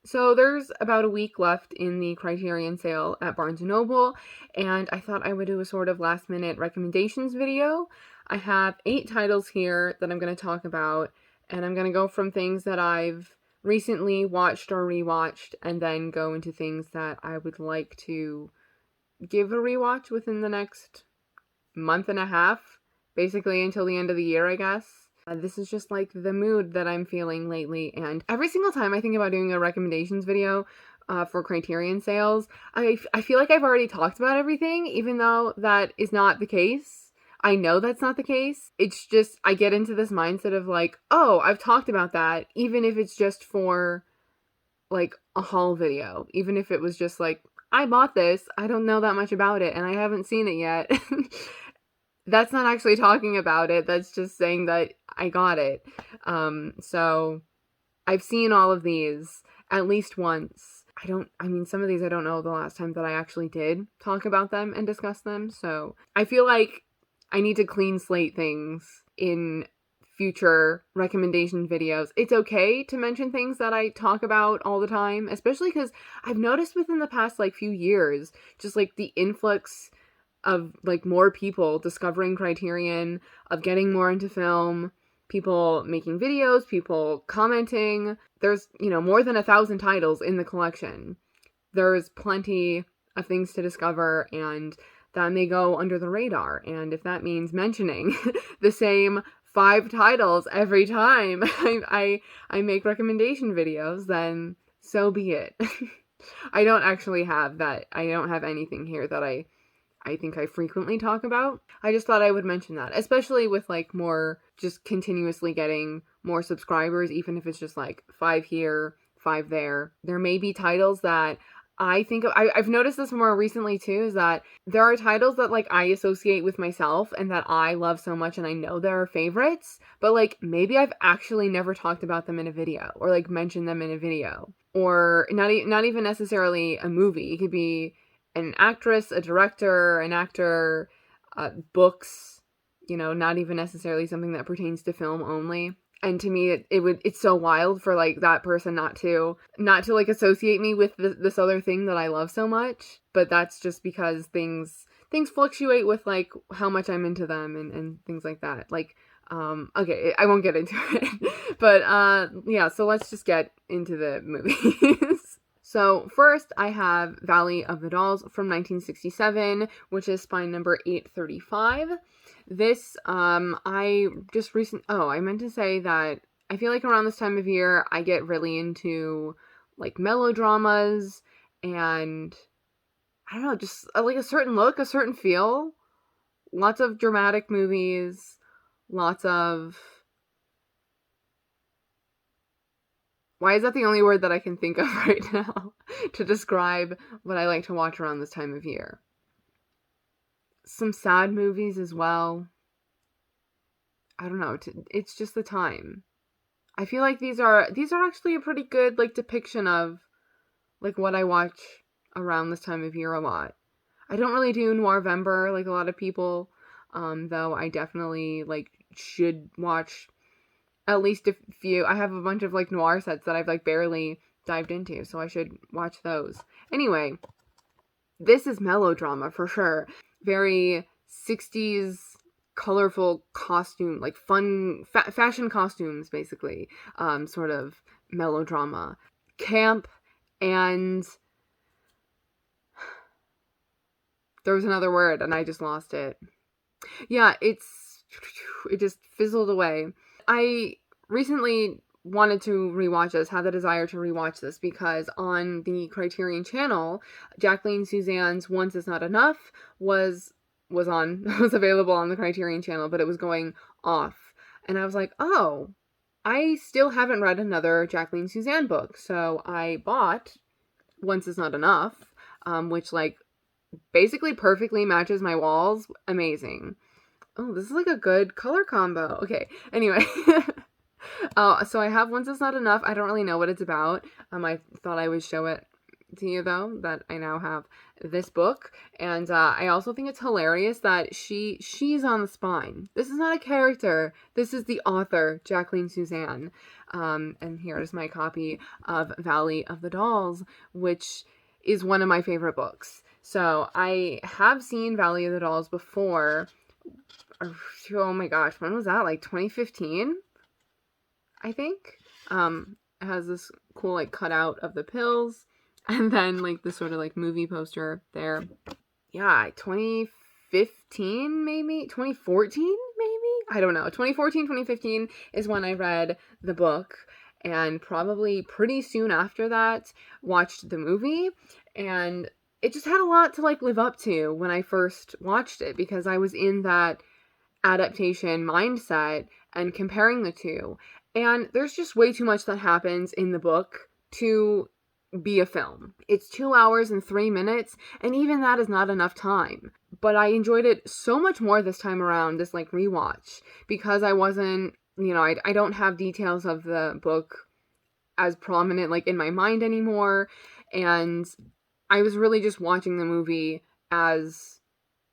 So there's about a week left in the Criterion sale at Barnes & Noble, and I thought I would do a sort of last-minute recommendations video. I have 8 titles here that I'm going to talk about, and I'm going to go from things that I've recently watched or rewatched, and then go into things that I would like to give a rewatch within the next month and a half, basically until the end of the year, I guess. This is just like the mood that I'm feeling lately, and every single time I think about doing a recommendations video for Criterion sales, I feel like I've already talked about everything, even though that is not the case. I know that's not the case. It's just I get into this mindset of like, oh, I've talked about that, even if it's just for like a haul video, even if it was just like, I bought this, I don't know that much about it, and I haven't seen it yet. That's not actually talking about it. That's just saying that I got it. So I've seen all of these at least once. Some of these I don't know the last time that I actually did talk about them and discuss them. So I feel like I need to clean slate things in future recommendation videos. It's okay to mention things that I talk about all the time, especially because I've noticed within the past like few years, just like the influx of like more people discovering Criterion, of getting more into film, people making videos, people commenting. There's, more than 1,000 titles in the collection. There's plenty of things to discover, and that may go under the radar. And if that means mentioning the same 5 titles every time I make recommendation videos, then so be it. I don't actually have that. I don't have anything here that I think I frequently talk about. I just thought I would mention that, especially with like more just continuously getting more subscribers, even if it's just like 5 here, 5 there. There may be titles that I think of, I've noticed this more recently too, is that there are titles that like I associate with myself and that I love so much and I know they're favorites, but like maybe I've actually never talked about them in a video or like mentioned them in a video, or not even necessarily a movie. It could be an actress, a director, an actor, books, not even necessarily something that pertains to film only. And to me, it's so wild for like that person not to like associate me with this other thing that I love so much. But that's just because things fluctuate with like how much I'm into them and things like that. Like, okay, I won't get into it, but yeah. So let's just get into the movies. So first I have Valley of the Dolls from 1967, which is spine number 835. This, I meant to say that I feel like around this time of year, I get really into like melodramas and I don't know, just like a certain look, a certain feel. Lots of dramatic movies, lots of... Why is that the only word that I can think of right now to describe what I like to watch around this time of year? Some sad movies as well. I don't know. It's just the time. I feel like these are actually a pretty good like depiction of like what I watch around this time of year a lot. I don't really do Noirvember like a lot of people, though I definitely like should watch at least a few. I have a bunch of like noir sets that I've like barely dived into, so I should watch those. Anyway, this is melodrama for sure. Very 60s colorful costume, like fun fashion costumes, basically. Sort of melodrama. Camp, and there was another word and I just lost it. Yeah, it just fizzled away. I recently wanted to rewatch this, had the desire to rewatch this, because on the Criterion channel, Jacqueline Suzanne's Once Is Not Enough was available on the Criterion channel, but it was going off. And I was like, oh, I still haven't read another Jacqueline Suzanne book. So I bought Once Is Not Enough, which like basically perfectly matches my walls. Amazing. Oh, this is like a good color combo. Okay, anyway. So I have Once Is Not Enough. I don't really know what it's about. I thought I would show it to you, though, that I now have this book. And I also think it's hilarious that she's on the spine. This is not a character. This is the author, Jacqueline Susann. And here's my copy of Valley of the Dolls, which is one of my favorite books. So I have seen Valley of the Dolls before. Oh my gosh, when was that? Like 2015, I think. It has this cool like cutout of the pills, and then like the sort of like movie poster there. Yeah, 2015 maybe, 2014 maybe, I don't know. 2014, 2015 is when I read the book, and probably pretty soon after that watched the movie, and it just had a lot to like live up to when I first watched it, because I was in that adaptation mindset and comparing the two. And there's just way too much that happens in the book to be a film. It's 2 hours and 3 minutes, and even that is not enough time. But I enjoyed it so much more this time around, this like rewatch, because I wasn't, I don't have details of the book as prominent like in my mind anymore, and I was really just watching the movie as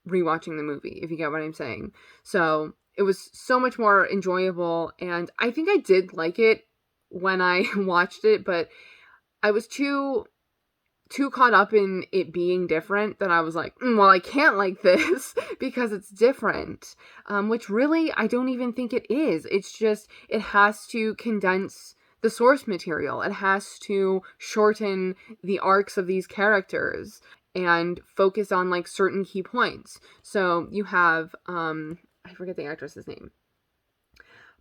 rewatching the movie, if you get what I'm saying. So it was so much more enjoyable, and I think I did like it when I watched it, but I was too caught up in it being different that I was like, well, I can't like this because it's different, which really I don't even think it is. It's just, it has to condense the source material. It has to shorten the arcs of these characters and focus on like certain key points. So you have, I forget the actress's name,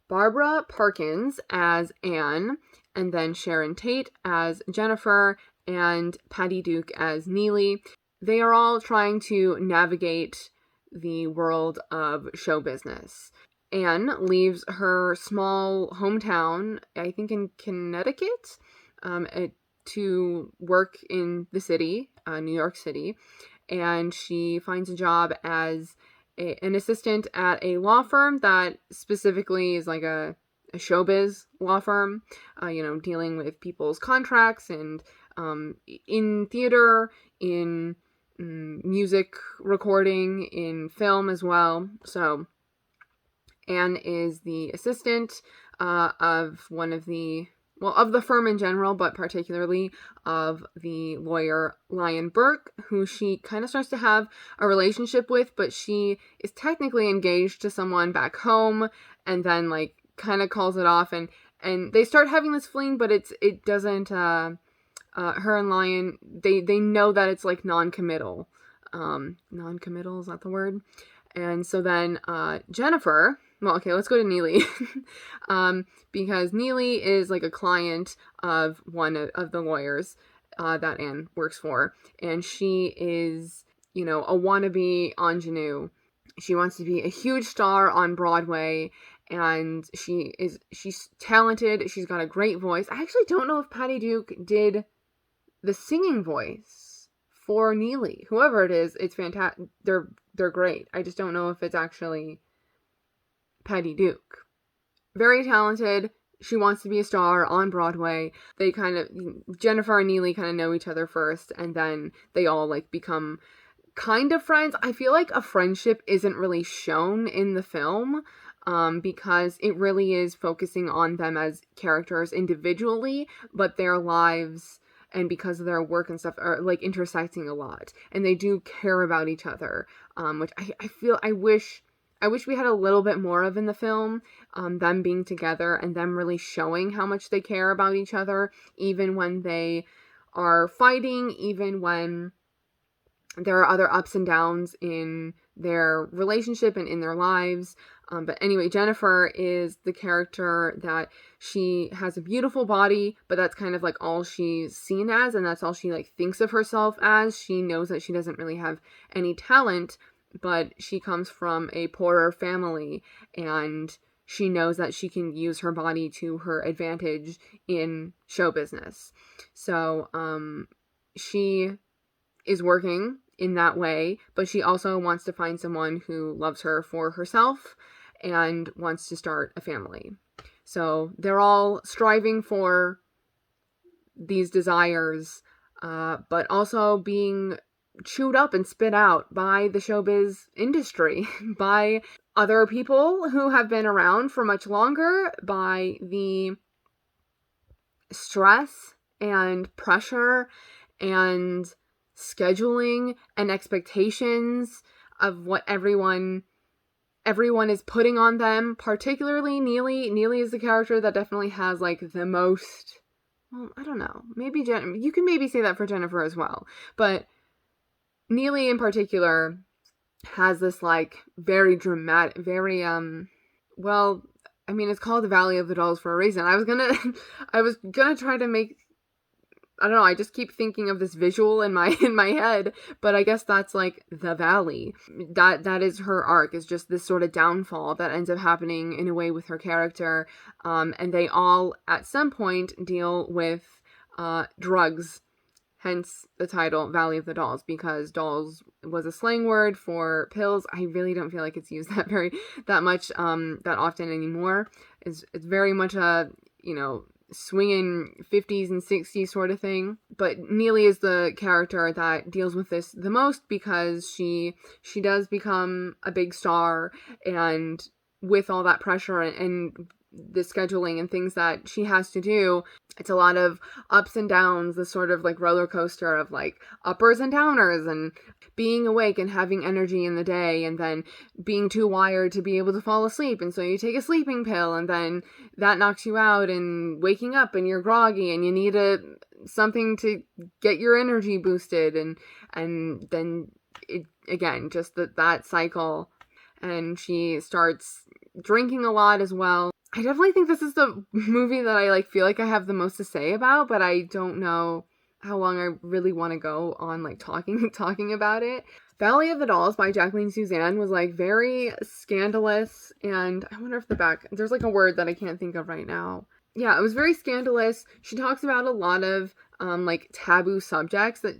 Barbara Parkins as Anne, and then Sharon Tate as Jennifer, and Patty Duke as Neely. They are all trying to navigate the world of show business. Anne leaves her small hometown, I think in Connecticut, to work in the city, New York City, and she finds a job as an assistant at a law firm that specifically is like a showbiz law firm, dealing with people's contracts and in theater, in music recording, in film as well. So Anne is the assistant of one of the, of the firm in general, but particularly of the lawyer Lion Burke, who she kind of starts to have a relationship with, but she is technically engaged to someone back home, and then like kind of calls it off, and they start having this fling, but it doesn't, her and Lion, they know that it's like non-committal. Non-committal, is that the word? And so then Jennifer, well, okay, let's go to Neely. Because Neely is like a client of one of the lawyers that Anne works for. And she is, a wannabe ingenue. She wants to be a huge star on Broadway. And she's talented. She's got a great voice. I actually don't know if Patty Duke did the singing voice for Neely. Whoever it is, it's fantastic. They're great. I just don't know if it's actually Patty Duke. Very talented. She wants to be a star on Broadway. They Jennifer and Neely kind of know each other first, and then they all like become kind of friends. I feel like a friendship isn't really shown in the film, because it really is focusing on them as characters individually, but their lives, and because of their work and stuff, are like intersecting a lot, and they do care about each other, which I wish we had a little bit more of in the film, them being together and them really showing how much they care about each other, even when they are fighting, even when there are other ups and downs in their relationship and in their lives. But anyway, Jennifer is the character that she has a beautiful body, but that's kind of like all she's seen as, and that's all she like thinks of herself as. She knows that she doesn't really have any talent, but she comes from a poorer family, and she knows that she can use her body to her advantage in show business. So she is working in that way, but she also wants to find someone who loves her for herself and wants to start a family. So they're all striving for these desires but also being chewed up and spit out by the showbiz industry, by other people who have been around for much longer, by the stress and pressure and scheduling and expectations of what everyone is putting on them, particularly Neely. Neely is the character that definitely has, like, the most, well, I don't know, maybe you can maybe say that for Jennifer as well, but Neely in particular has this, like, very dramatic, very, well, I mean, it's called the Valley of the Dolls for a reason. I was gonna try to make, I don't know, I just keep thinking of this visual in my head, but I guess that's, like, the valley. That is her arc, is just this sort of downfall that ends up happening in a way with her character, and they all, at some point, deal with drugs, hence the title Valley of the Dolls, because dolls was a slang word for pills. I really don't feel like it's used that much, that often anymore. It's very much a, swinging 50s and 60s sort of thing. But Neely is the character that deals with this the most, because she does become a big star, and with all that pressure and the scheduling and things that she has to do, it's a lot of ups and downs, this sort of, like, roller coaster of, like, uppers and downers, and being awake and having energy in the day, and then being too wired to be able to fall asleep, and so you take a sleeping pill, and then that knocks you out, and waking up and you're groggy and you need something to get your energy boosted, and then it, again, just that cycle. And she starts drinking a lot as well. I definitely think this is the movie that I, like, feel like I have the most to say about, but I don't know how long I really want to go on, like, talking about it. Valley of the Dolls by Jacqueline Susann was, like, very scandalous, and I wonder if there's, like, a word that I can't think of right now. Yeah, it was very scandalous. She talks about a lot of, like, taboo subjects that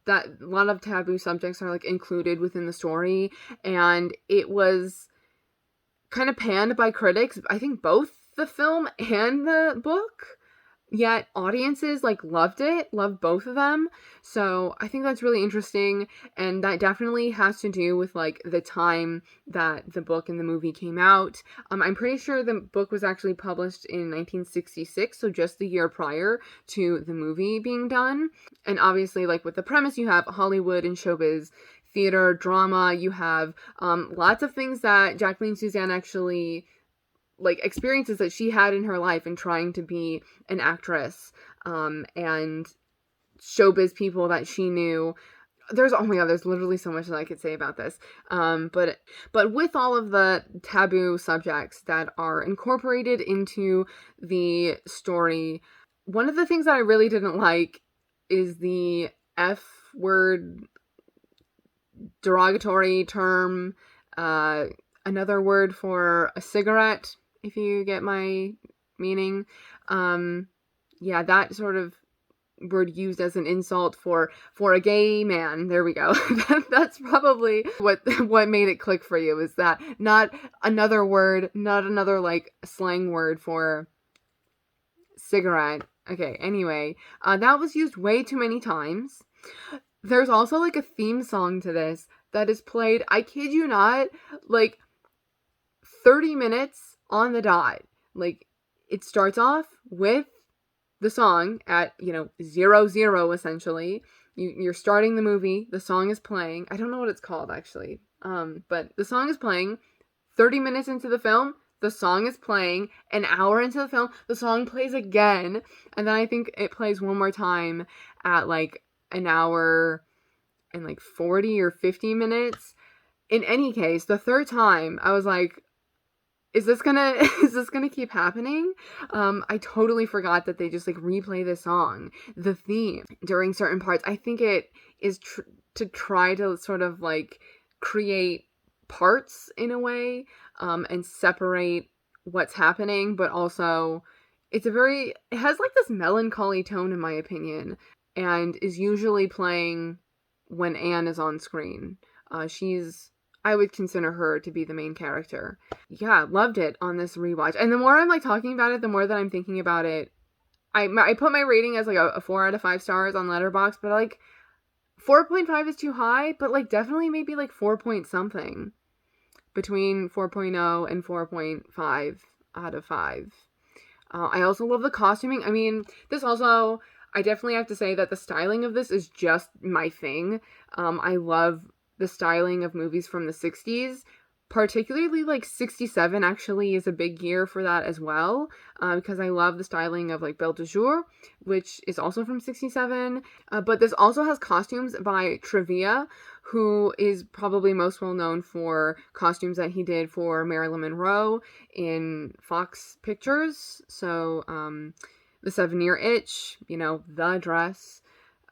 a lot of taboo subjects are, like, included within the story, and it was kind of panned by critics, I think both the film and the book, yet audiences, like, loved both of them. So I think that's really interesting, and that definitely has to do with, like, the time that the book and the movie came out. I'm pretty sure the book was actually published in 1966, so just the year prior to the movie being done. And obviously, like, with the premise, you have Hollywood and showbiz, theater, drama, you have lots of things that Jacqueline Susann actually, like, experiences that she had in her life in trying to be an actress, and showbiz people that she knew. There's literally so much that I could say about this. But with all of the taboo subjects that are incorporated into the story, one of the things that I really didn't like is the F word, derogatory term, another word for a cigarette, if you get my meaning. Yeah, that sort of word used as an insult for a gay man. There we go. That's probably what made it click for you, is that not another word, not another, like, slang word for cigarette. Okay, anyway, that was used way too many times. There's also, like, a theme song to this that is played, I kid you not, like, 30 minutes on the dot. Like, it starts off with the song at, 00, essentially. You're starting the movie, the song is playing. I don't know what it's called, actually. But the song is playing. 30 minutes into the film, the song is playing. An hour into the film, the song plays again. And then I think it plays one more time at, like, an hour and, like, 40 or 50 minutes. In any case, the third time, I was like, is this gonna keep happening? I totally forgot that they just, like, replay the song, the theme, during certain parts. I think it is to try to sort of, like, create parts in a way, and separate what's happening, but also it has, like, this melancholy tone, in my opinion, and is usually playing when Anne is on screen. I would consider her to be the main character. Yeah, loved it on this rewatch. And the more I'm, like, talking about it, the more that I'm thinking about it I put my rating as like a 4 out of 5 stars on Letterboxd, but like 4.5 is too high, but like definitely maybe like 4 point something. Between 4.0 and 4.5 out of 5. I also love the costuming. I mean, this also, I definitely have to say that the styling of this is just my thing. I love the styling of movies from the 60s. Particularly like 67 actually is a big year for that as well, because I love the styling of like Belle de Jour, which is also from 67, but this also has costumes by Trevia, who is probably most well known for costumes that he did for Marilyn Monroe in Fox Pictures, so The 7-Year Itch, The Dress,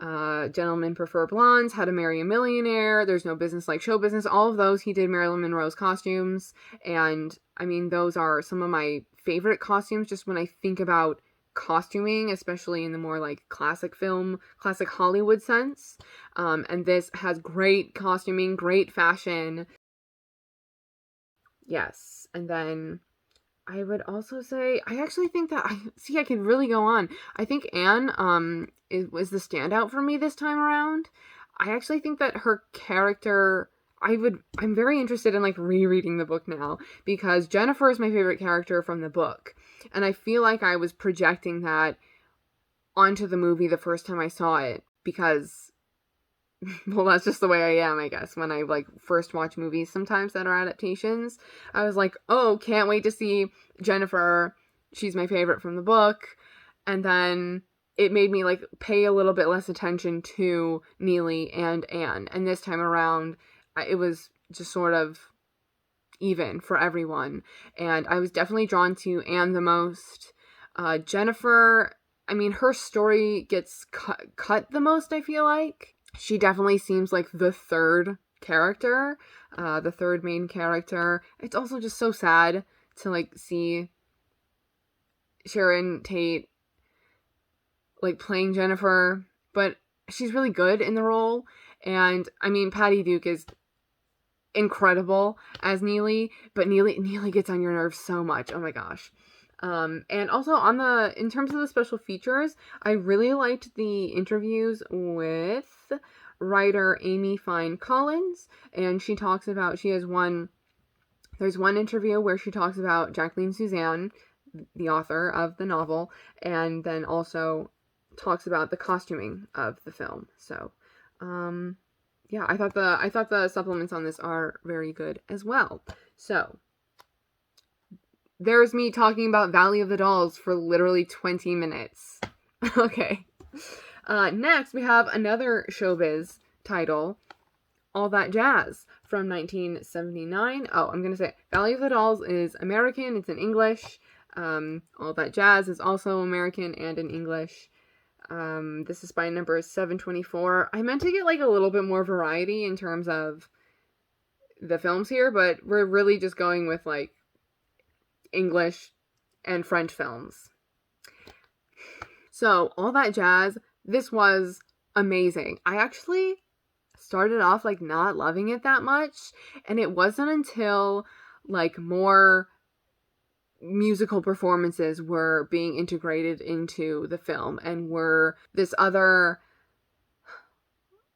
Gentlemen Prefer Blondes, How to Marry a Millionaire, There's No Business Like Show Business, all of those he did Marilyn Monroe's costumes, and I mean those are some of my favorite costumes just when I think about costuming, especially in the more like classic Hollywood sense, and this has great costuming, great fashion. Yes, and then I would also say, I actually think that, I could really go on. I think Anne, was the standout for me this time around. I actually think that her character, I'm very interested in, like, rereading the book now, because Jennifer is my favorite character from the book, and I feel like I was projecting that onto the movie the first time I saw it, because well, that's just the way I am, I guess. When I, like, first watch movies sometimes that are adaptations, I was like, oh, can't wait to see Jennifer. She's my favorite from the book. And then it made me, like, pay a little bit less attention to Neely and Anne. And this time around, it was just sort of even for everyone. And I was definitely drawn to Anne the most. Jennifer, I mean, her story gets cut the most, I feel like. She definitely seems like the third character, the third main character. It's also just so sad to, like, see Sharon Tate, like, playing Jennifer, but she's really good in the role. And, I mean, Patty Duke is incredible as Neely, but Neely gets on your nerves so much. Oh my gosh. And also in terms of the special features, I really liked the interviews with writer Amy Fine Collins, and there's one interview where she talks about Jacqueline Susann, the author of the novel, and then also talks about the costuming of the film. So, yeah, I thought the supplements on this are very good as well. So, there's me talking about Valley of the Dolls for literally 20 minutes. Okay. Next, we have another showbiz title, All That Jazz, from 1979. Oh, I'm going to say Valley of the Dolls is American. It's in English. All That Jazz is also American and in English. This is by number 724. I meant to get, like, a little bit more variety in terms of the films here, but we're really just going with, like, English and French films. So, All That Jazz, this was amazing. I actually started off, like, not loving it that much, and it wasn't until, like, more musical performances were being integrated into the film and were this other,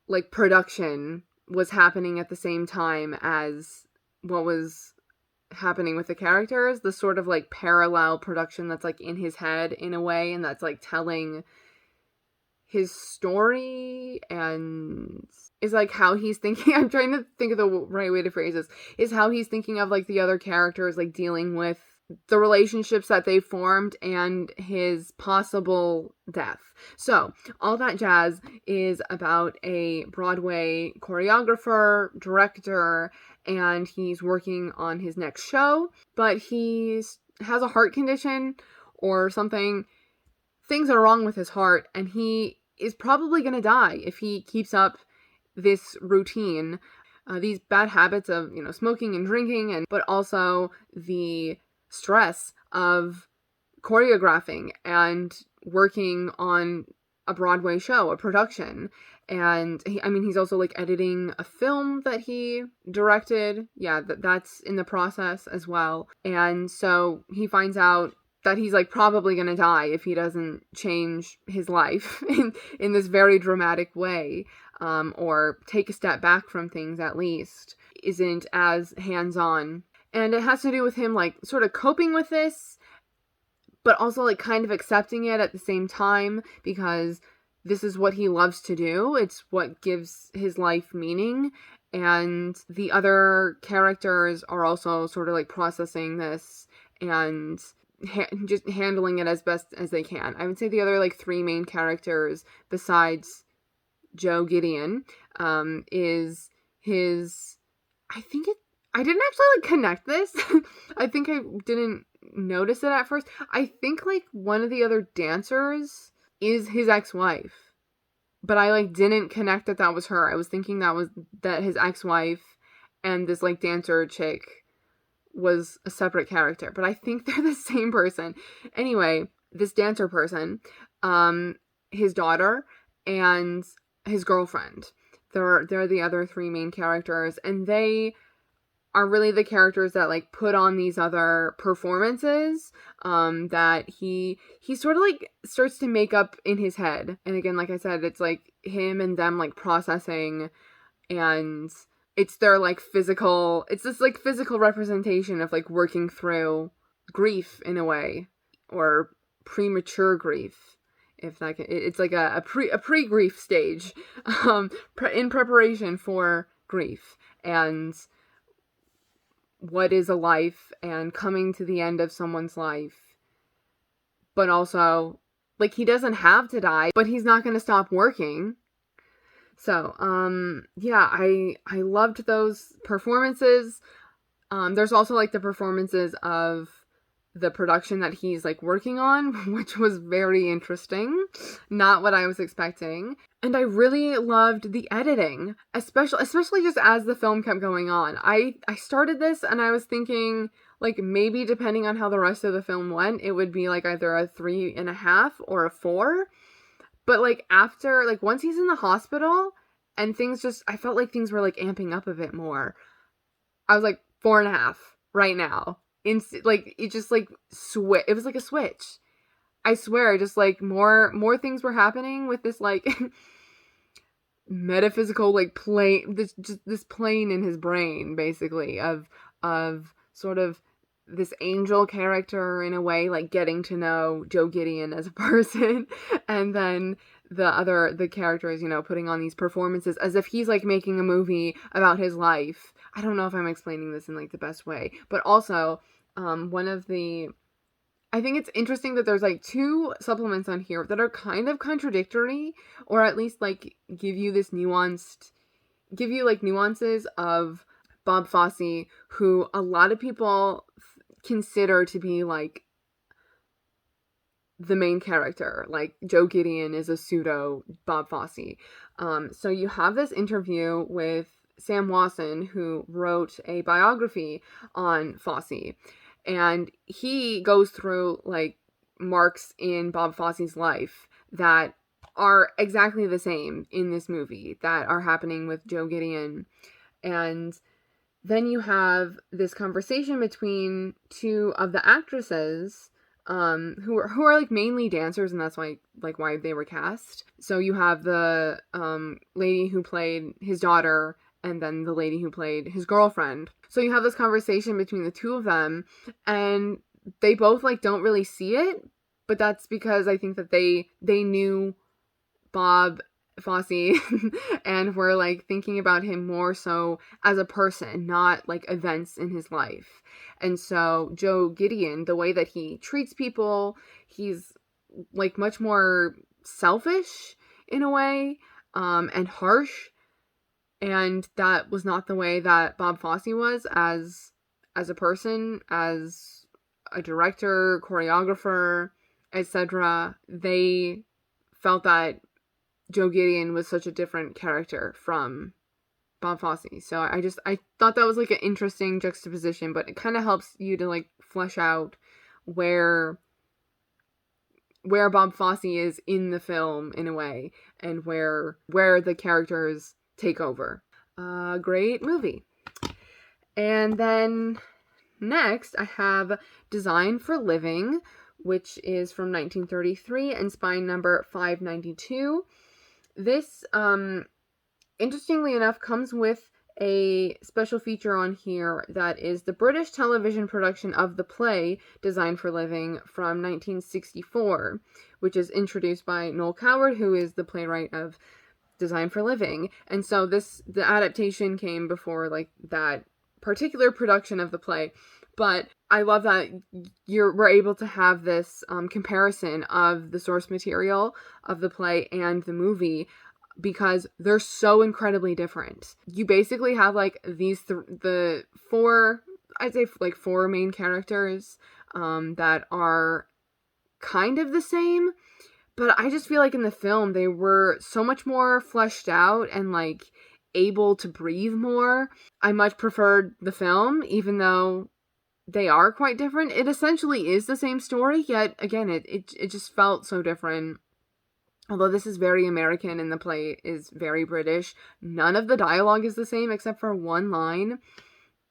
like, production was happening at the same time as what was happening with the characters, the sort of, like, parallel production that's, like, in his head in a way, and that's, like, telling his story and is, like, how he's thinking. I'm trying to think of the right way to phrase this, is how he's thinking of, like, the other characters, like, dealing with the relationships that they formed and his possible death. So, All That Jazz is about a Broadway choreographer, director, and he's working on his next show, but he has a heart condition or something. Things are wrong with his heart, and he is probably going to die if he keeps up this routine, these bad habits of, smoking and drinking, but also the stress of choreographing and working on a Broadway show, a production. And he's also, like, editing a film that he directed. Yeah, that's in the process as well. And so he finds out that he's like probably gonna die if he doesn't change his life in this very dramatic way, or take a step back from things at least, isn't as hands-on. And it has to do with him like sort of coping with this, but also like kind of accepting it at the same time, because this is what he loves to do. It's what gives his life meaning. And the other characters are also sort of like processing this and just handling it as best as they can. I would say the other like three main characters besides Joe Gideon is his, I didn't actually like connect this. I think I didn't notice it at first. I think like one of the other dancers is his ex-wife, but I like didn't connect that was her. I was thinking that his ex-wife and this like dancer chick was a separate character, but I think they're the same person. Anyway, this dancer person, his daughter, and his girlfriend. They're the other three main characters, and they are really the characters that like put on these other performances that he sort of like starts to make up in his head. And again, like I said, it's like him and them like processing, and it's their like physical, it's this like physical representation of like working through grief in a way, or premature grief, if that can, it's like a pre-grief stage in preparation for grief, and what is a life, and coming to the end of someone's life. But also, like, he doesn't have to die, but he's not going to stop working. So, yeah, I loved those performances. There's also, like, the performances of the production that he's, like, working on, which was very interesting. Not what I was expecting. And I really loved the editing, especially just as the film kept going on. I started this and I was thinking, like, maybe depending on how the rest of the film went, it would be, like, either a 3.5 or a 4. But, like, after, like, once he's in the hospital and I felt like things were, like, amping up a bit more. I was like, 4.5 right now. Like, it just, like, it was like a switch. I swear, just, like, more things were happening with this, like, metaphysical, like, plane, this plane in his brain, basically, of sort of this angel character in a way, like, getting to know Joe Gideon as a person, and then the characters, you know, putting on these performances as if he's, like, making a movie about his life. I don't know if I'm explaining this in, like, the best way, but also, I think it's interesting that there's, like, 2 supplements on here that are kind of contradictory, or at least, like, give you nuances of Bob Fosse, who a lot of people consider to be, like, the main character. Like, Joe Gideon is a pseudo Bob Fosse. So you have this interview with Sam Wasson, who wrote a biography on Fosse. And he goes through, like, marks in Bob Fosse's life that are exactly the same in this movie that are happening with Joe Gideon. And then you have this conversation between 2 of the actresses, who are like mainly dancers, and that's why they were cast. So you have the lady who played his daughter, and then the lady who played his girlfriend. So you have this conversation between the 2 of them, and they both, like, don't really see it, but that's because I think that they knew Bob Fosse and were, like, thinking about him more so as a person, not, like, events in his life. And so Joe Gideon, the way that he treats people, he's, like, much more selfish in a way, and harsh. And that was not the way that Bob Fosse was as a person, as a director, choreographer, etc. They felt that Joe Gideon was such a different character from Bob Fosse. So I thought that was, like, an interesting juxtaposition, but it kind of helps you to, like, flesh out where Bob Fosse is in the film in a way, and where the characters take over. Great movie. And then next I have Design for Living, which is from 1933 and spine number 592. This, interestingly enough, comes with a special feature on here that is the British television production of the play Designed for Living from 1964, which is introduced by Noel Coward, who is the playwright of Designed for Living. And so the adaptation came before like that particular production of the play. But I love that we're able to have this comparison of the source material of the play and the movie, because they're so incredibly different. You basically have like the four main characters that are kind of the same, but I just feel like in the film they were so much more fleshed out and like able to breathe more. I much preferred the film, even though they are quite different. It essentially is the same story, yet again it just felt so different. Although this is very American and the play is very British, none of the dialogue is the same except for one line.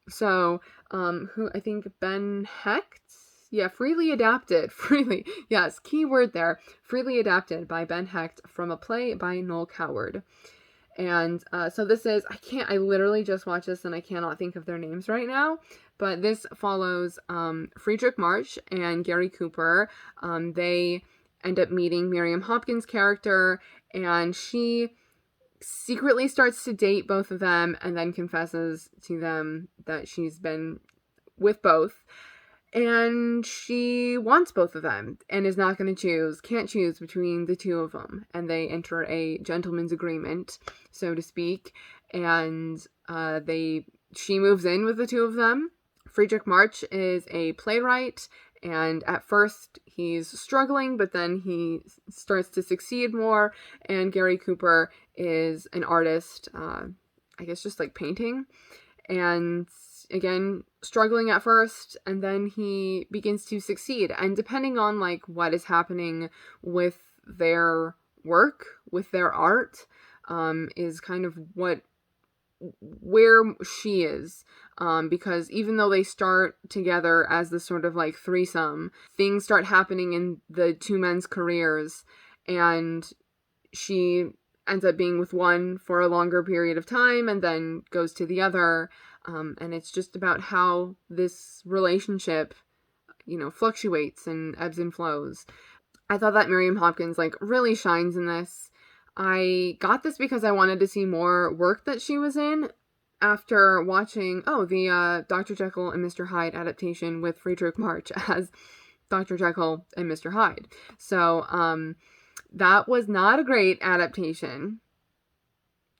So, who I think Ben Hecht? Yeah, freely adapted. Freely. Yes, key word there. Freely adapted by Ben Hecht from a play by Noel Coward. And so this is, I literally just watched this and I cannot think of their names right now. But this follows Friedrich March and Gary Cooper. They end up meeting Miriam Hopkins' character, and she secretly starts to date both of them and then confesses to them that she's been with both. And she wants both of them and is not going to can't choose between the two of them. And they enter a gentleman's agreement, so to speak. And she moves in with the two of them. Friedrich March is a playwright, and at first he's struggling, but then he starts to succeed more. And Gary Cooper is an artist, I guess just like painting. And again, struggling at first, and then he begins to succeed. And depending on like what is happening with their work, with their art, is kind of where she is. Because even though they start together as this sort of like threesome, things start happening in the two men's careers, and she ends up being with one for a longer period of time and then goes to the other. And it's just about how this relationship, fluctuates and ebbs and flows. I thought that Miriam Hopkins like really shines in this. I got this because I wanted to see more work that she was in after watching, the Dr. Jekyll and Mr. Hyde adaptation with Friedrich March as Dr. Jekyll and Mr. Hyde. So, that was not a great adaptation.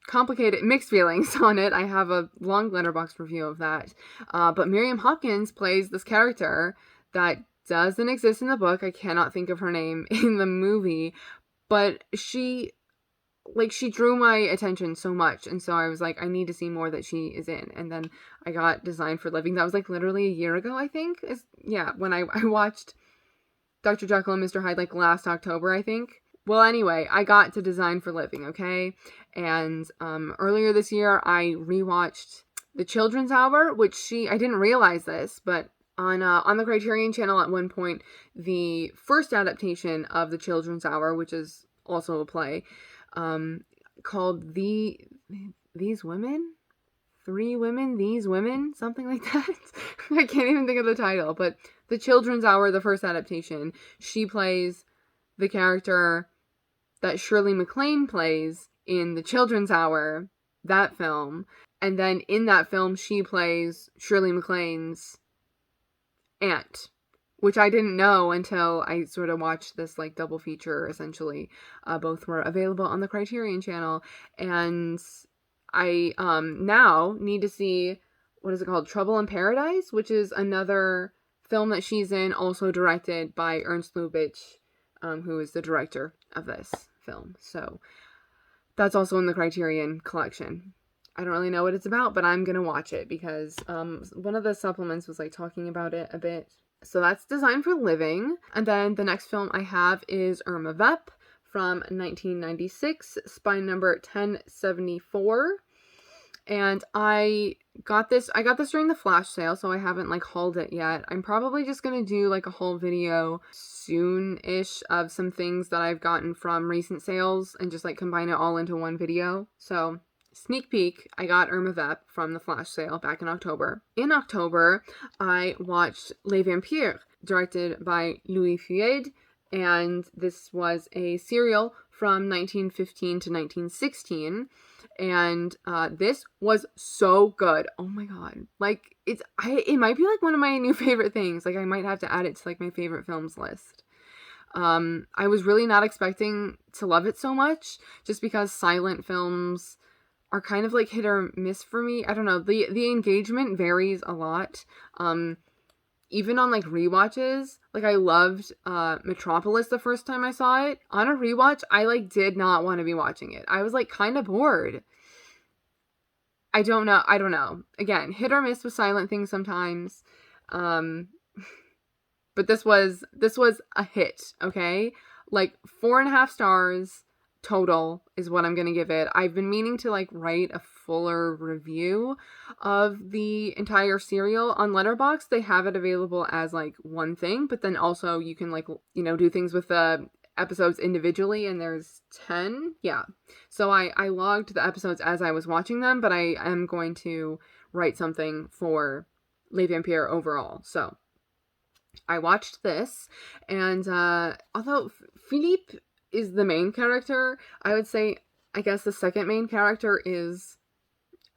Complicated, mixed feelings on it. I have a long Letterboxd review of that. But Miriam Hopkins plays this character that doesn't exist in the book. I cannot think of her name in the movie. But she drew my attention so much. And so I was like, I need to see more that she is in. And then I got Designed for Living. That was like literally a year ago, I think. When I watched Dr. Jekyll and Mr. Hyde like last October, I think. Well, anyway, I got to Designed for Living, okay? And earlier this year, I rewatched The Children's Hour, which I didn't realize this, but on the Criterion Channel at one point, the first adaptation of The Children's Hour, which is also a play, called These Women? Three Women, These Women? Something like that. I can't even think of the title, but The Children's Hour, the first adaptation, she plays the character that Shirley MacLaine plays in The Children's Hour, that film. And then in that film, she plays Shirley MacLaine's aunt, which I didn't know until I sort of watched this like double feature, essentially. Both were available on the Criterion Channel. And I now need to see, what is it called? Trouble in Paradise, which is another film that she's in, also directed by Ernst Lubitsch, who is the director of this film. So that's also in the Criterion collection. I don't really know what it's about, but I'm going to watch it because one of the supplements was like talking about it a bit. So that's Designed for Living. And then the next film I have is Irma Vep from 1996, spine number 1074. And I I got this during the flash sale, so I haven't like hauled it yet. I'm probably just gonna do like a whole video soon-ish of some things that I've gotten from recent sales and just like combine it all into one video. So sneak peek, I got Irma Vep from the flash sale back in October. In October, I watched Les Vampires, directed by Louis Feuillade, and this was a serial from 1915 to 1916. And this was so good. Oh my god. Like, it might be like one of my new favorite things. Like, I might have to add it to like my favorite films list. I was really not expecting to love it so much, just because silent films are kind of like hit or miss for me. I don't know. The engagement varies a lot. Even on like rewatches, like I loved Metropolis the first time I saw it. On a rewatch, I like did not want to be watching it. I was like kind of bored. I don't know. Again, hit or miss with silent things sometimes. But this was a hit, okay? Like 4.5 stars total is what I'm gonna give it. I've been meaning to like write a fuller review of the entire serial on Letterboxd. They have it available as like one thing, but then also you can like, you know, do things with the episodes individually, and there's 10. Yeah. So I logged the episodes as I was watching them, but I am going to write something for Les Vampires overall. So I watched this, and although Philippe is the main character, I would say, I guess the second main character is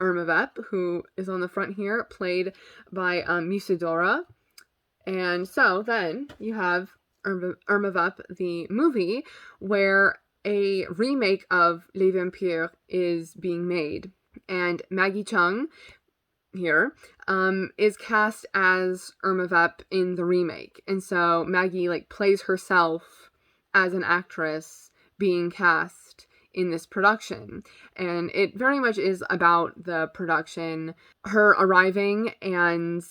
Irma Vep, who is on the front here, played by Musidora. And so then you have Irma Vep, the movie, where a remake of Les Vampires is being made. And Maggie Cheung here is cast as Irma Vep in the remake. And so Maggie like plays herself as an actress being cast in this production. And it very much is about the production, her arriving, and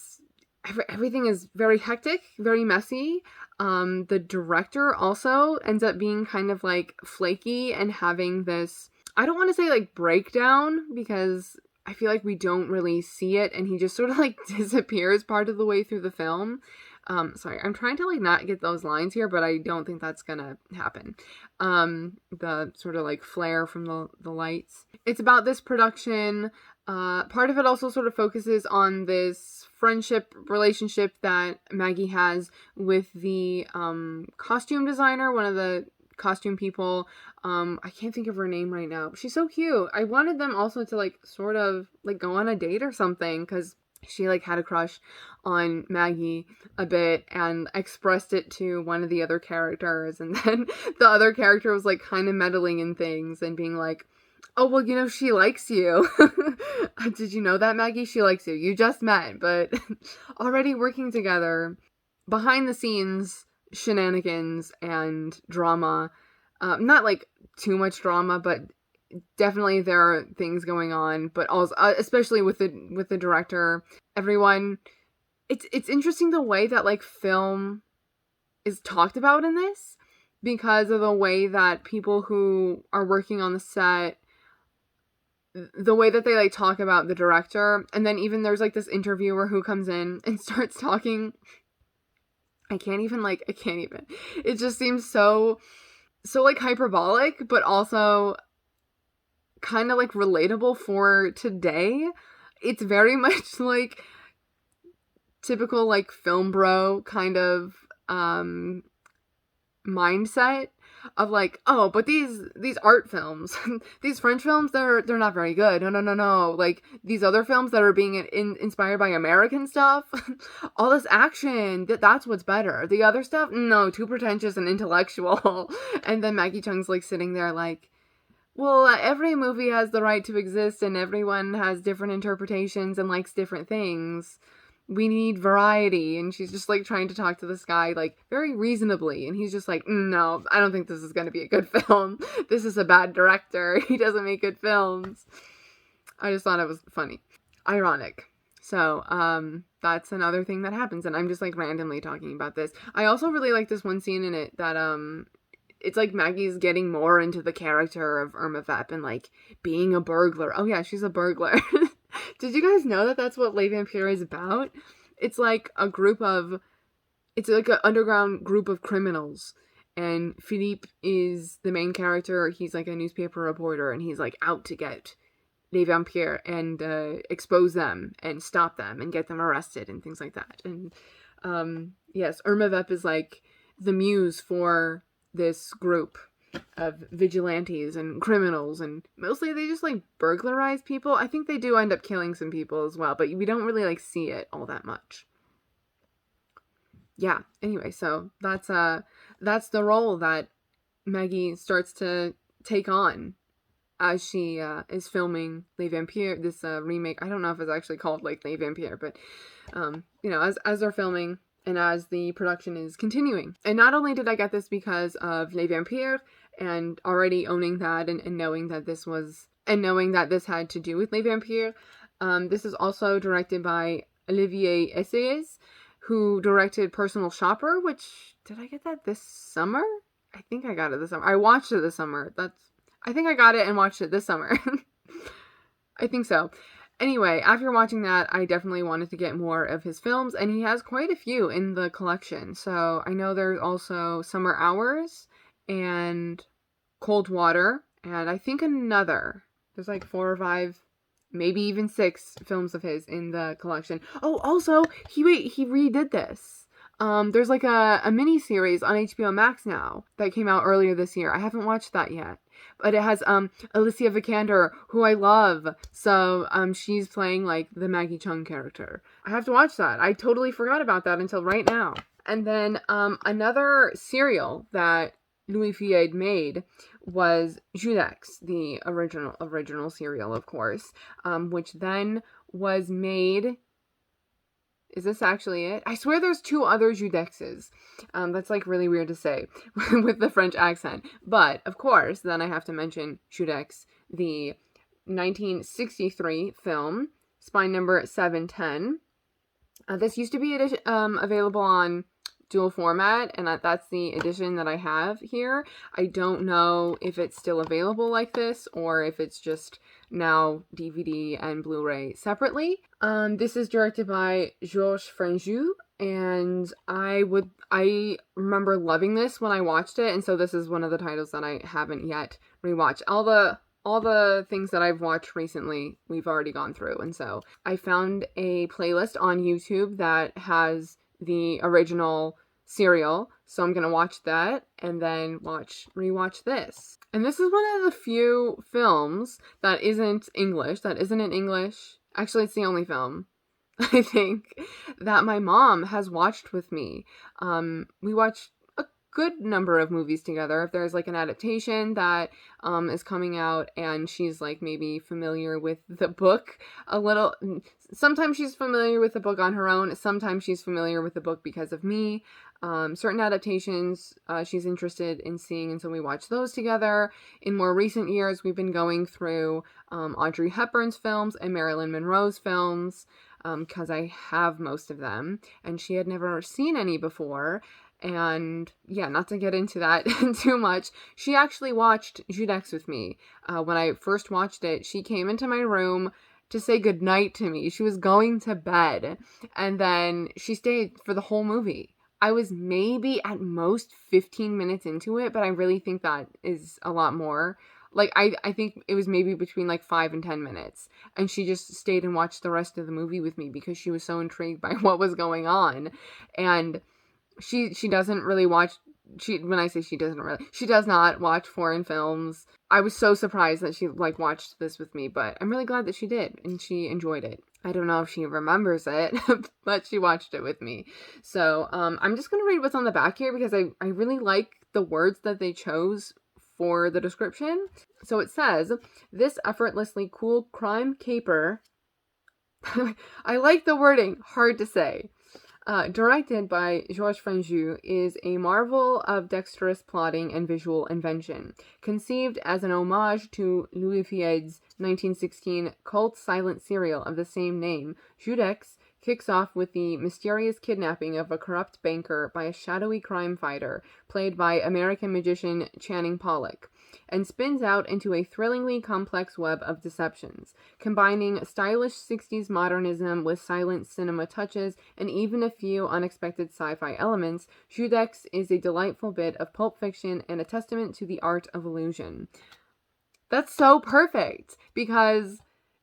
everything is very hectic, very messy. The director also ends up being kind of like flaky and having this, I don't want to say like breakdown, because I feel like we don't really see it, and he just sort of like disappears part of the way through the film. Sorry, I'm trying to like not get those lines here, but I don't think that's gonna happen. The sort of like flare from the lights. It's about this production. Part of it also sort of focuses on this friendship relationship that Maggie has with the costume designer, one of the costume people. I can't think of her name right now, but she's so cute. I wanted them also to like sort of like go on a date or something, because she like had a crush on Maggie a bit and expressed it to one of the other characters, and then the other character was like kind of meddling in things and being like, oh, well, you know, she likes you. Did you know that, Maggie? She likes you. You just met, but already working together. Behind the scenes shenanigans and drama. Not like too much drama, but definitely there are things going on, but also especially with the director, everyone. It's interesting the way that like film is talked about in this, because of the way that people who are working on the set, the way that they like talk about the director. And then even there's like this interviewer who comes in and starts talking. I can't even. It just seems so like hyperbolic, but also kind of like relatable for today. It's very much like typical like film bro kind of mindset of like, oh, but these art films, these French films, they're not very good. No. Like these other films that are being inspired by American stuff, all this action, that's what's better. The other stuff, no, too pretentious and intellectual. And then Maggie Cheung's like sitting there like, well, every movie has the right to exist, and everyone has different interpretations and likes different things. We need variety. And she's just like trying to talk to this guy like very reasonably, and he's just like, no, I don't think this is going to be a good film. This is a bad director. He doesn't make good films. I just thought it was funny. Ironic. So, that's another thing that happens, and I'm just like randomly talking about this. I also really like this one scene in it that, it's like Maggie's getting more into the character of Irma Vep and like being a burglar. Oh yeah, she's a burglar. Did you guys know that that's what Les Vampires is about? It's like an underground group of criminals. And Philippe is the main character. He's like a newspaper reporter, and he's like out to get Les Vampires and expose them and stop them and get them arrested and things like that. And yes, Irma Vep is like the muse for this group of vigilantes and criminals, and mostly they just like burglarize people. I think they do end up killing some people as well, but we don't really like see it all that much. Yeah, anyway, so that's the role that Maggie starts to take on as she is filming Les Vampires, this remake. I don't know if it's actually called like Les Vampires, but as they're filming and as the production is continuing. And not only did I get this because of Les Vampires and already owning that and knowing that this had to do with Les Vampires, this is also directed by Olivier Assayas, who directed Personal Shopper, which, did I get that this summer? I think I got it this summer. I watched it this summer. I think I got it and watched it this summer. I think so. Anyway, after watching that, I definitely wanted to get more of his films, and he has quite a few in the collection. So I know there's also Summer Hours and Cold Water, and I think there's like 4 or 5, maybe even 6 films of his in the collection. Oh, also, he redid this. There's like a mini series on HBO Max now that came out earlier this year. I haven't watched that yet, but it has Alicia Vikander, who I love. So she's playing like the Maggie Chung character. I have to watch that. I totally forgot about that until right now. And then another serial that Louis Fied made was Judex, the original serial, of course, which then was made. Is this actually it? I swear there's 2 other Judexes. That's like really weird to say with the French accent. But of course, then I have to mention Judex, the 1963 film, spine number 710. This used to be available on dual format, and that's the edition that I have here. I don't know if it's still available like this or if it's just now DVD and Blu-ray separately. This is directed by Georges Franju, and I remember loving this when I watched it, and so this is one of the titles that I haven't yet rewatched. All the things that I've watched recently, we've already gone through, and so I found a playlist on YouTube that has the original serial, so I'm gonna watch that and then rewatch this. And this is one of the few films that isn't in English. Actually, it's the only film I think that my mom has watched with me. We watched a good number of movies together. If there's like an adaptation that is coming out and she's like maybe familiar with the book a little, sometimes she's familiar with the book on her own, sometimes she's familiar with the book because of me. Certain adaptations she's interested in seeing, and so we watch those together. In more recent years, we've been going through Audrey Hepburn's films and Marilyn Monroe's films, because I have most of them, and she had never seen any before. And yeah, not to get into that too much, she actually watched Judex with me. When I first watched it, she came into my room to say goodnight to me. She was going to bed, and then she stayed for the whole movie. I was maybe at most 15 minutes into it, but I really think that is a lot more. Like, I think it was maybe between like 5 and 10 minutes. And she just stayed and watched the rest of the movie with me because she was so intrigued by what was going on. And she doesn't really watch, she does not watch foreign films. I was so surprised that she like watched this with me, but I'm really glad that she did and she enjoyed it. I don't know if she remembers it, but she watched it with me. So I'm just going to read what's on the back here because I really like the words that they chose for the description. So it says, this effortlessly cool crime caper. I like the wording, hard to say. Directed by Georges Franju, is a marvel of dexterous plotting and visual invention. Conceived as an homage to Louis Fied's 1916 cult silent serial of the same name, Judex kicks off with the mysterious kidnapping of a corrupt banker by a shadowy crime fighter, played by American magician Channing Pollock. and spins out into a thrillingly complex web of deceptions. Combining stylish 60s modernism with silent cinema touches and even a few unexpected sci-fi elements, Judex is a delightful bit of pulp fiction and a testament to the art of illusion. That's so perfect, because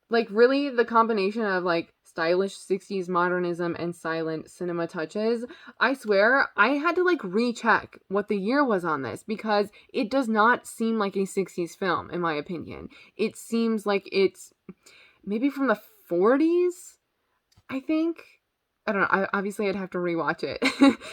like really the combination of like stylish 60s modernism and silent cinema touches, I swear I had to like recheck what the year was on this, because it does not seem like a 60s film in my opinion. It seems like it's maybe from the 40s, I think. I don't know. Obviously I'd have to rewatch it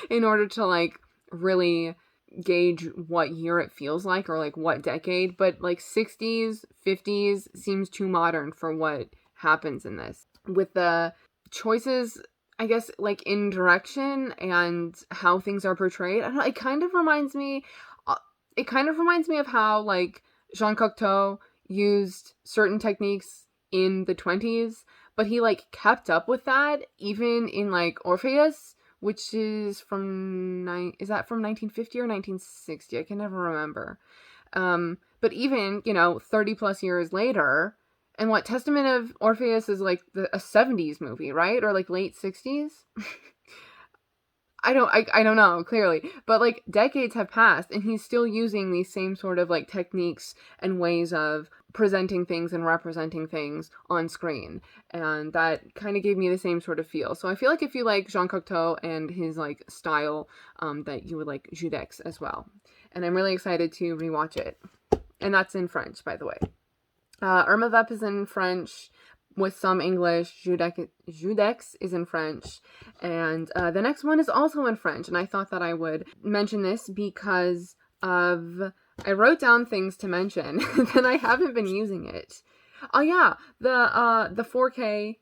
in order to like really gauge what year it feels like, or like what decade, but like 60s, 50s seems too modern for what happens in this. With the choices, I guess, like in direction and how things are portrayed, I don't know, it kind of reminds me of how like Jean Cocteau used certain techniques in the 20s, but he like kept up with that even in like Orpheus, which is from 1950 or 1960? I can never remember. But even, 30 plus years later, and what, Testament of Orpheus is like a 70s movie, right? Or like late 60s? I don't know, clearly. But like decades have passed and he's still using these same sort of like techniques and ways of presenting things and representing things on screen. And that kind of gave me the same sort of feel. So I feel like if you like Jean Cocteau and his like style, that you would like Judex as well. And I'm really excited to rewatch it. And that's in French, by the way. Irma Vep is in French with some English. Judex is in French. And the next one is also in French. And I thought that I would mention this because I wrote down things to mention, then I haven't been using it. Oh yeah, the 4K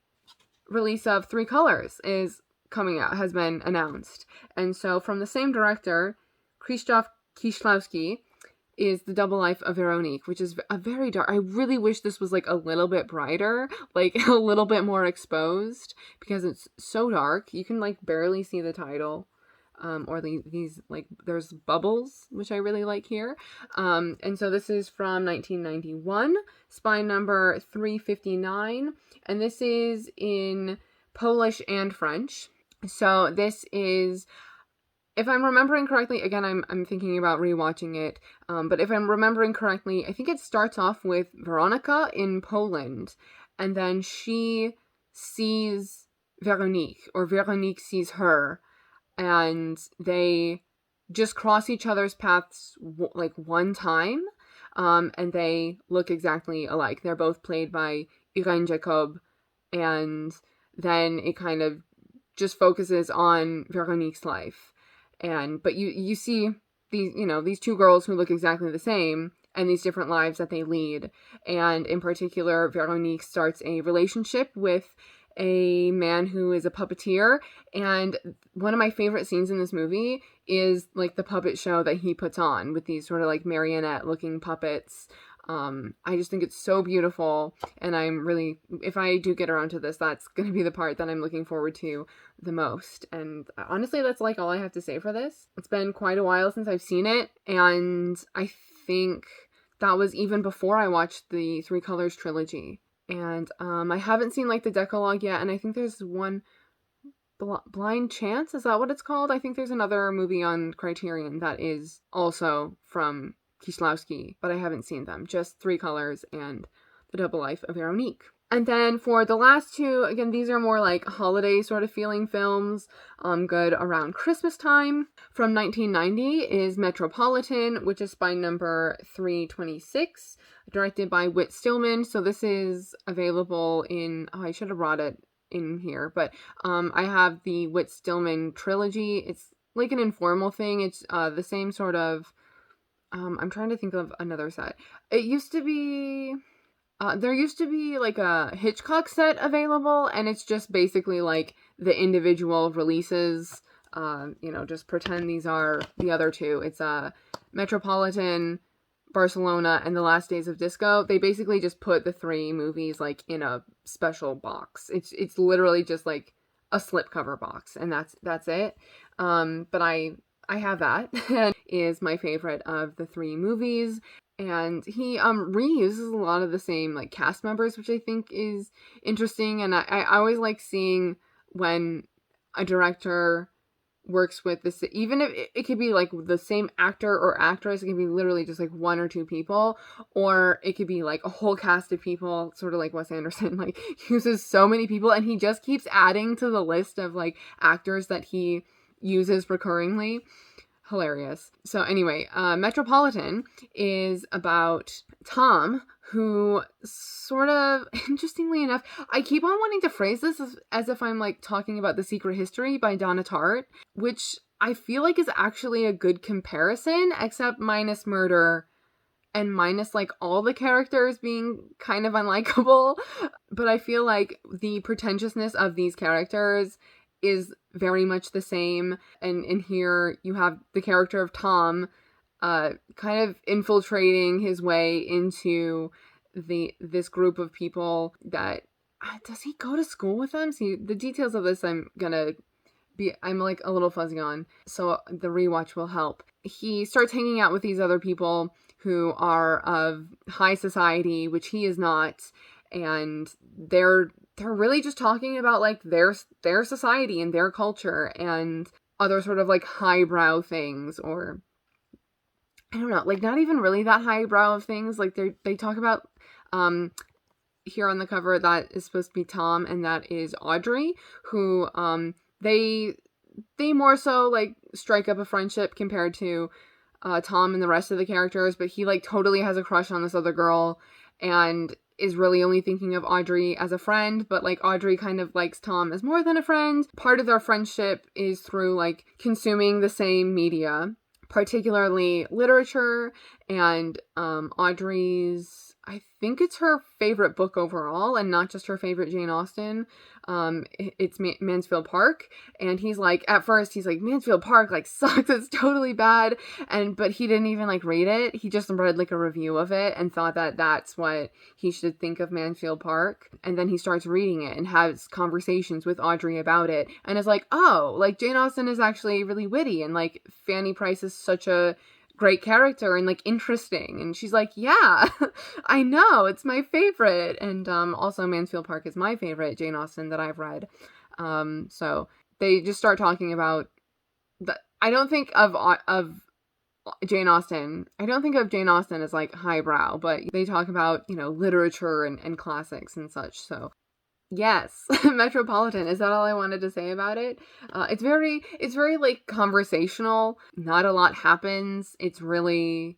release of Three Colors is coming out, has been announced. And so from the same director, Krzysztof Kieślowski, is The Double Life of Véronique, which is a very dark. I really wish this was like a little bit brighter, like a little bit more exposed, because it's so dark. You can like barely see the title. Or these like there's bubbles, which I really like here. And so this is from 1991, spine number 359, and this is in Polish and French. So this is, if I'm remembering correctly, again, I'm thinking about rewatching it, but if I'm remembering correctly, I think it starts off with Veronica in Poland, and then she sees Véronique, or Véronique sees her, and they just cross each other's paths like one time, and they look exactly alike. They're both played by Irene Jacob, and then it kind of just focuses on Véronique's life. But you see these two girls who look exactly the same, and these different lives that they lead. And in particular, Véronique starts a relationship with a man who is a puppeteer, and one of my favorite scenes in this movie is like the puppet show that he puts on with these sort of like marionette looking puppets. I just think it's so beautiful, and I'm really, if I do get around to this, that's going to be the part that I'm looking forward to the most. And honestly, that's like all I have to say for this. It's been quite a while since I've seen it, and I think that was even before I watched the Three Colors trilogy. And I haven't seen like the Decalogue yet, and I think there's one, Blind Chance, is that what it's called? I think there's another movie on Criterion that is also from Kieślowski, but I haven't seen them. Just Three Colors and The Double Life of Véronique. And then for the last two, again, these are more like holiday sort of feeling films, good around Christmas time. From 1990 is Metropolitan, which is spine number 326, directed by Whit Stillman. So this is available in, I should have brought it in here, but I have the Whit Stillman trilogy. It's like an informal thing. It's the same sort of, I'm trying to think of another set. It used to be... there used to be like a Hitchcock set available, and it's just basically like the individual releases. Just pretend these are the other two. It's Metropolitan, Barcelona, and The Last Days of Disco. They basically just put the three movies like in a special box. It's literally just like a slipcover box, and that's it. But I have that, and is my favorite of the three movies. And he reuses a lot of the same like cast members, which I think is interesting. And I always like seeing when a director works with this, even if it could be like the same actor or actress, it can be literally just like one or two people, or it could be like a whole cast of people, sort of like Wes Anderson like uses so many people, and he just keeps adding to the list of like actors that he uses recurringly. Hilarious. So anyway, Metropolitan is about Tom, who sort of, interestingly enough, I keep on wanting to phrase this as if I'm like talking about The Secret History by Donna Tartt, which I feel like is actually a good comparison, except minus murder and minus like all the characters being kind of unlikable. But I feel like the pretentiousness of these characters is very much the same. And in here you have the character of Tom kind of infiltrating his way into this group of people that does he go to school with them? See, the details of this I'm like a little fuzzy on, so the rewatch will help. He starts hanging out with these other people who are of high society, which he is not, and they're really just talking about like their society and their culture and other sort of like highbrow things, or I don't know, like not even really that highbrow of things. Like they talk about here on the cover that is supposed to be Tom, and that is Audrey, who they more so like strike up a friendship compared to Tom and the rest of the characters, but he like totally has a crush on this other girl and is really only thinking of Audrey as a friend, but like Audrey kind of likes Tom as more than a friend. Part of their friendship is through like consuming the same media, particularly literature, and Audrey's, I think it's her favorite book overall, and not just her favorite Jane Austen. It's Mansfield Park, and he's like, at first he's like, Mansfield Park like sucks, it's totally bad, but he didn't even like read it. He just read like a review of it and thought that that's what he should think of Mansfield Park, and then he starts reading it and has conversations with Audrey about it, and is like, oh, like Jane Austen is actually really witty, and like Fanny Price is such a great character and like interesting, and she's like, yeah, I know, it's my favorite. And also Mansfield Park is my favorite Jane Austen that I've read. So they just start talking about I don't think of Jane Austen as like highbrow, but they talk about, you know, literature and classics and such. So yes, Metropolitan. Is that all I wanted to say about it? It's very like conversational. Not a lot happens. It's really,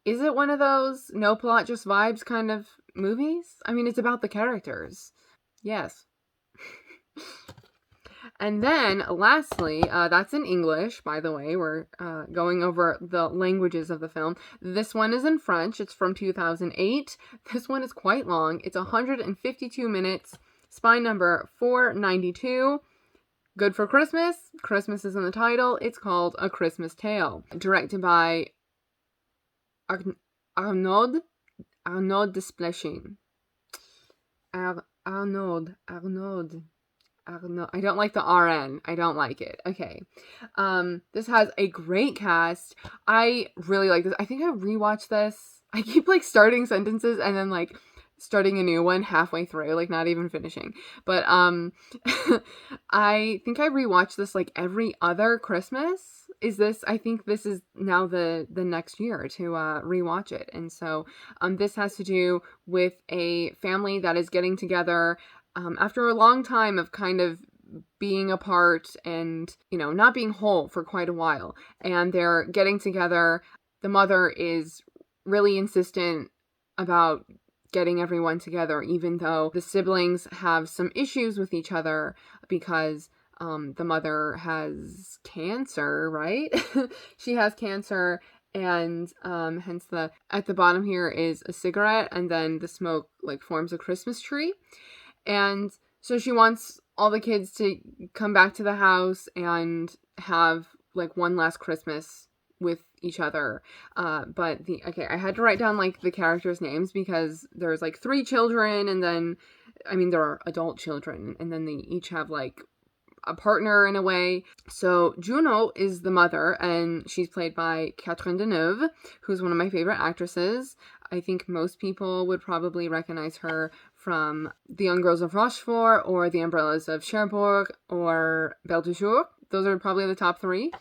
is it one of those no plot, just vibes kind of movies? I mean, it's about the characters. Yes. And then lastly, that's in English, by the way. We're going over the languages of the film. This one is in French. It's from 2008. This one is quite long. It's 152 minutes. Spine number 492. Good for Christmas. Christmas is in the title. It's called A Christmas Tale. Directed by Arnaud Desplechin. Arnaud. I don't like the RN. I don't like it. Okay. This has a great cast. I really like this. I think I rewatched this. I keep like starting sentences and then like starting a new one halfway through, like not even finishing. But I think I rewatched this like every other Christmas. I think this is now the next year to rewatch it. And so this has to do with a family that is getting together after a long time of kind of being apart and, you know, not being whole for quite a while. And they're getting together. The mother is really insistent about getting everyone together, even though the siblings have some issues with each other because the mother has cancer, right? She has cancer, and hence at the bottom here is a cigarette, and then the smoke like forms a Christmas tree. And so she wants all the kids to come back to the house and have like one last Christmas with each other. But I had to write down like the characters' names because there's like 3 children, and then, I mean, there are adult children, and then they each have like a partner in a way. So Juno is the mother, and she's played by Catherine Deneuve, who's one of my favorite actresses. I think most people would probably recognize her from The Young Girls of Rochefort or The Umbrellas of Cherbourg or Belle du Jour. Those are probably the top three.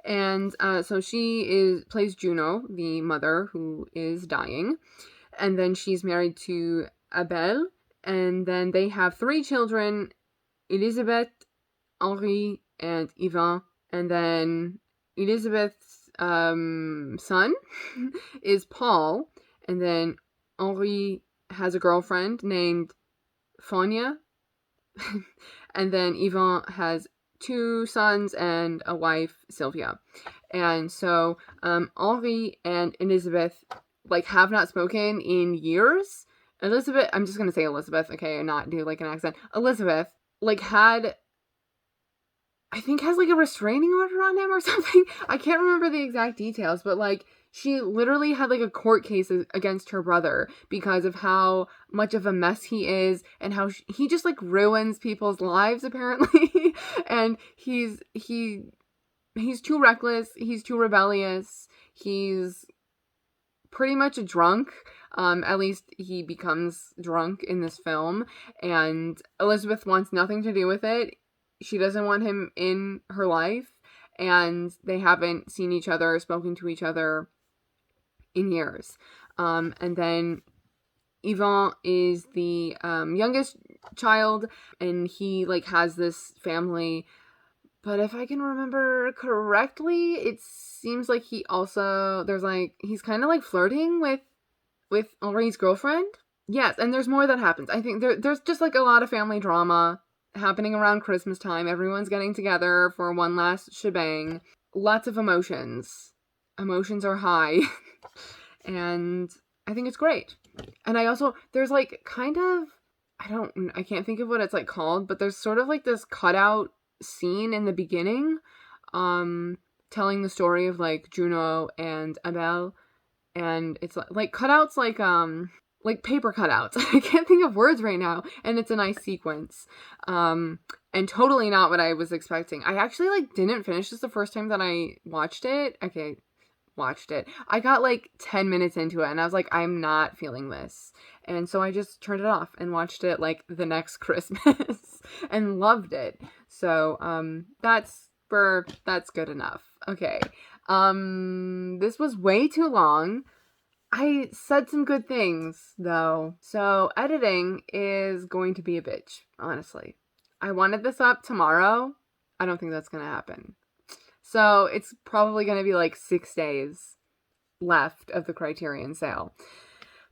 And so she plays Juno, the mother who is dying. And then she's married to Abel. And then they have three children, Elisabeth, Henri, and Yvan. And then Elisabeth's son is Paul. And then Henri has a girlfriend named Fonya. And then Yvan has 2 sons and a wife, Sylvia. And so Henri and Elizabeth have not spoken in years. Elizabeth, I'm just gonna say Elizabeth, okay, and not do an accent. Elizabeth has a restraining order on him or something. I can't remember the exact details, but she literally had a court case against her brother because of how much of a mess he is and how he just ruins people's lives apparently. And he's too reckless, he's too rebellious, he's pretty much a drunk. At least he becomes drunk in this film, and Elizabeth wants nothing to do with it. She doesn't want him in her life, and they haven't seen each other, spoken to each other in years. And then Yvan is the youngest child, and he has this family. But if I can remember correctly, it seems like he also, he's kind of flirting with Henri's girlfriend. Yes, and there's more that happens. I think there's just a lot of family drama happening around Christmas time. Everyone's getting together for one last shebang. Lots of emotions. Emotions are high. And I think it's great. And I also, there's I can't think of what it's called, but there's sort of this cutout scene in the beginning, telling the story of Juno and Abel, and it's cutouts paper cutouts. I can't think of words right now, and it's a nice sequence, and totally not what I was expecting. I actually didn't finish this the first time that I watched it. I got 10 minutes into it, and I was I'm not feeling this, and so I just turned it off and watched it the next Christmas and loved it. So that's good enough. Okay. This was way too long. I said some good things, though. So editing is going to be a bitch, honestly. I wanted this up tomorrow. I don't think that's going to happen. So it's probably going to be 6 days left of the Criterion sale,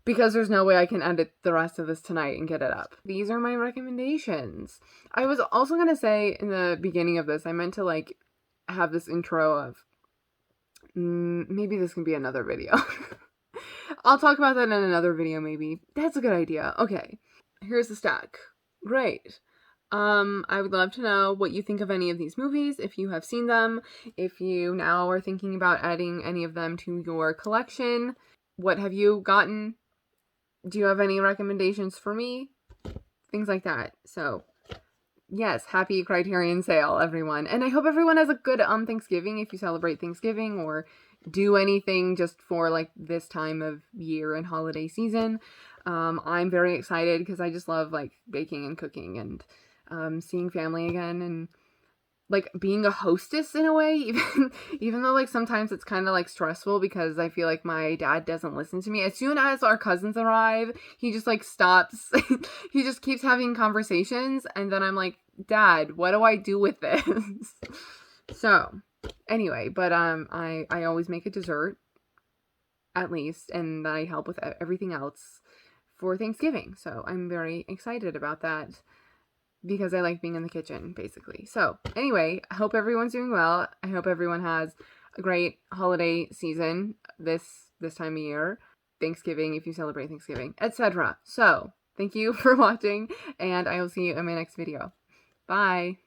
because there's no way I can edit the rest of this tonight and get it up. These are my recommendations. I was also going to say in the beginning of this, I meant to have this intro of, maybe this can be another video. I'll talk about that in another video, maybe. That's a good idea. Okay, here's the stack. Great. I would love to know what you think of any of these movies, if you have seen them, if you now are thinking about adding any of them to your collection. What have you gotten? Do you have any recommendations for me? Things like that. So, yes, happy Criterion sale, everyone. And I hope everyone has a good Thanksgiving, if you celebrate Thanksgiving or do anything just for this time of year and holiday season. I'm very excited because I just love baking and cooking and seeing family again, and being a hostess in a way, even though sometimes it's kind of stressful because I feel my dad doesn't listen to me. As soon as our cousins arrive, he just stops. He just keeps having conversations, and then I'm Dad, what do I do with this? So anyway, but I always make a dessert, at least, and I help with everything else for Thanksgiving. So I'm very excited about that, because I like being in the kitchen, basically. So anyway, I hope everyone's doing well. I hope everyone has a great holiday season this time of year. Thanksgiving, if you celebrate Thanksgiving, etc. So thank you for watching, and I will see you in my next video. Bye.